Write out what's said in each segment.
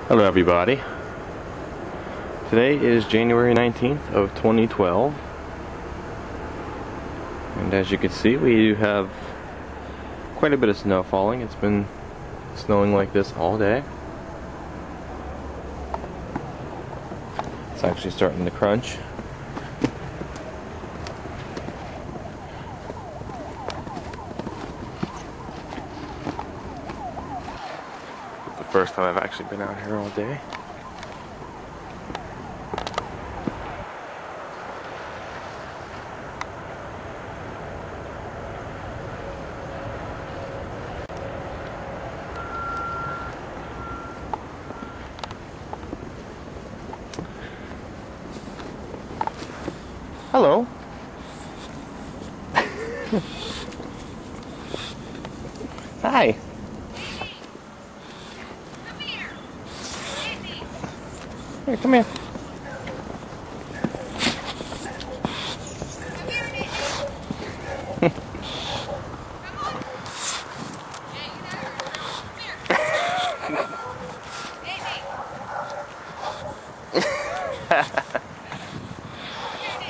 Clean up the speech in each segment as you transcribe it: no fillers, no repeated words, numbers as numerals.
Hello everybody. Today is January 19th of 2012, and as you can see, we have quite a bit of snow falling. It's been snowing like this all day. It's actually starting to crunch. First time I've actually been out here all day. Hello. Hi. Here, come here.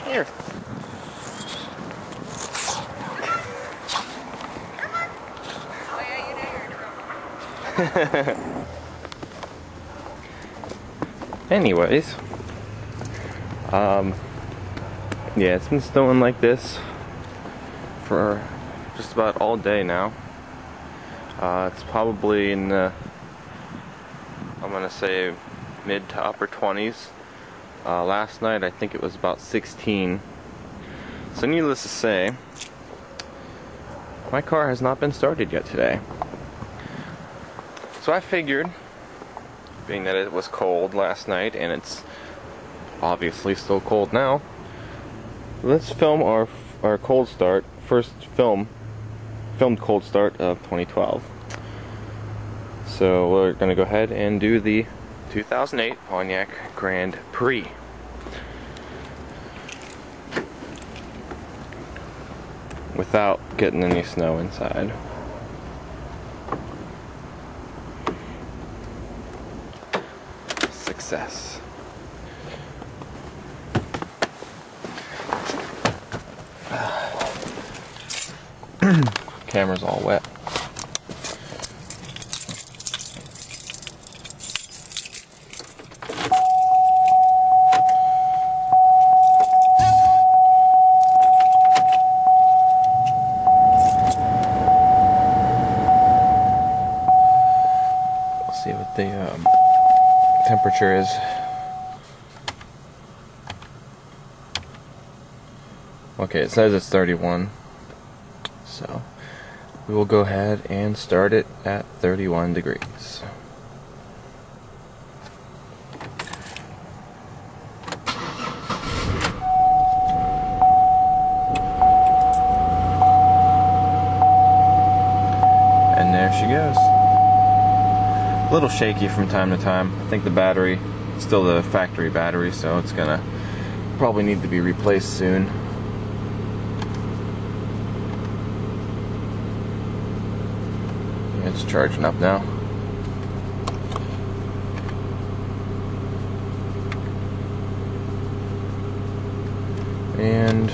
Here. Anyways, yeah, it's been snowing like this for just about all day now. It's probably in the, I'm gonna say, mid to upper 20s. Last night I think it was about 16. So needless to say, my car has not been started yet today. So I figured, being that it was cold last night and it's obviously still cold now, let's film our cold start, first filmed cold start of 2012. So we're going to go ahead and do the 2008 Pontiac Grand Prix. Without getting any snow inside. Success. Camera's all wet. Let's see what the temperature is. Okay, it says it's 31, so we will go ahead and start it at 31 degrees. And there she goes. A little shaky from time to time. I think the battery, still the factory battery, so it's gonna probably need to be replaced soon. It's charging up now. And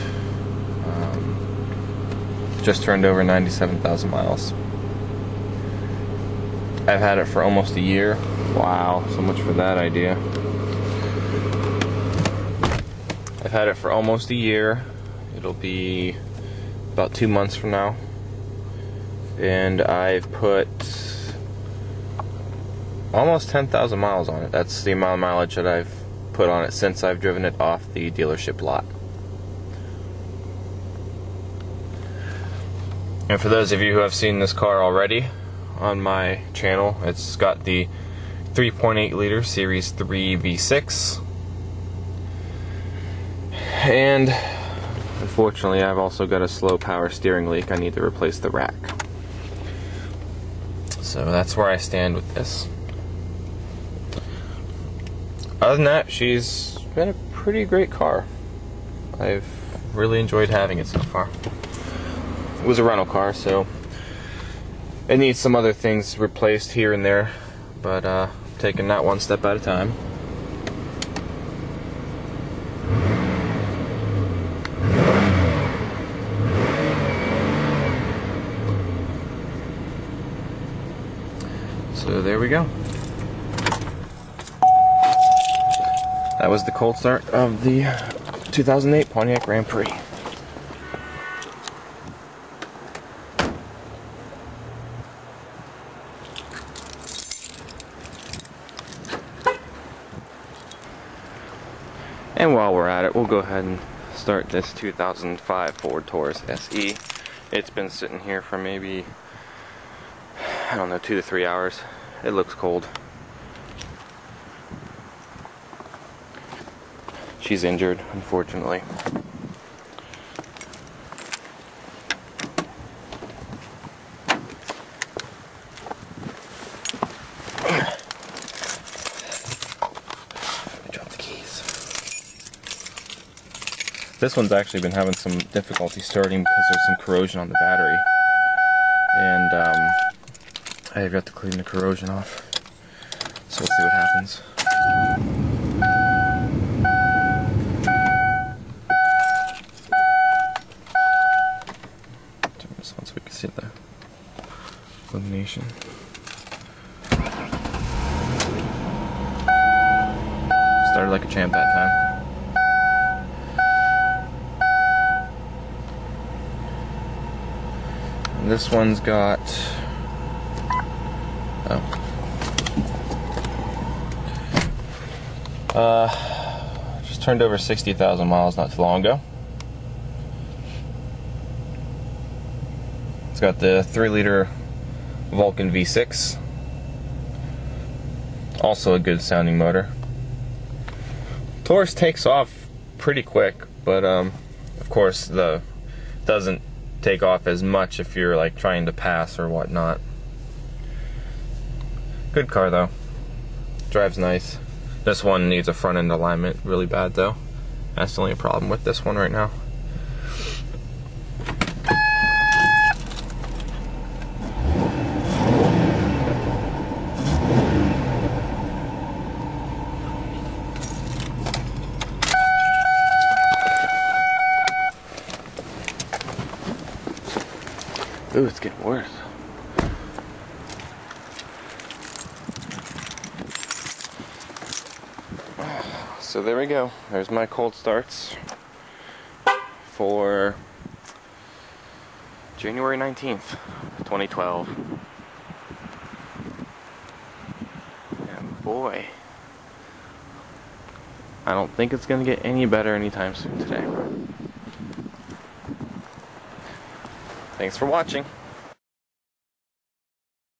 just turned over 97,000 miles. I've had it for almost a year. Wow, so much for that idea. I've had it for almost a year. It'll be about 2 months from now. And I've put almost 10,000 miles on it. That's the amount of mileage that I've put on it since I've driven it off the dealership lot. And for those of you who have seen this car already on my channel, it's got the 3.8 liter Series 3 V6. And unfortunately, I've also got a slow power steering leak. I need to replace the rack. So that's where I stand with this. Other than that, she's been a pretty great car. I've really enjoyed having it so far. It was a rental car, so it needs some other things replaced here and there, but taking that one step at a time. So there we go. That was the cold start of the 2008 Pontiac Grand Prix. And while we're at it, we'll go ahead and start this 2005 Ford Taurus SE. It's been sitting here for maybe, I don't know, 2 to 3 hours. It looks cold. She's injured, unfortunately. This one's actually been having some difficulty starting because there's some corrosion on the battery. And I've got to clean the corrosion off. So let's see what happens. Turn this on so we can see the illumination. Started like a champ that time. This one's got, just turned over 60,000 miles not too long ago. It's got the 3-liter Vulcan V6, also a good sounding motor. Taurus takes off pretty quick, but of course the doesn't take off as much if you're like trying to pass or whatnot. Good car though. Drives nice. This one needs a front end alignment really bad though. That's the only problem with this one right now. Ooh, it's getting worse. So there we go. There's my cold starts for January 19th, 2012. And boy, I don't think it's gonna get any better anytime soon today. Thanks for watching.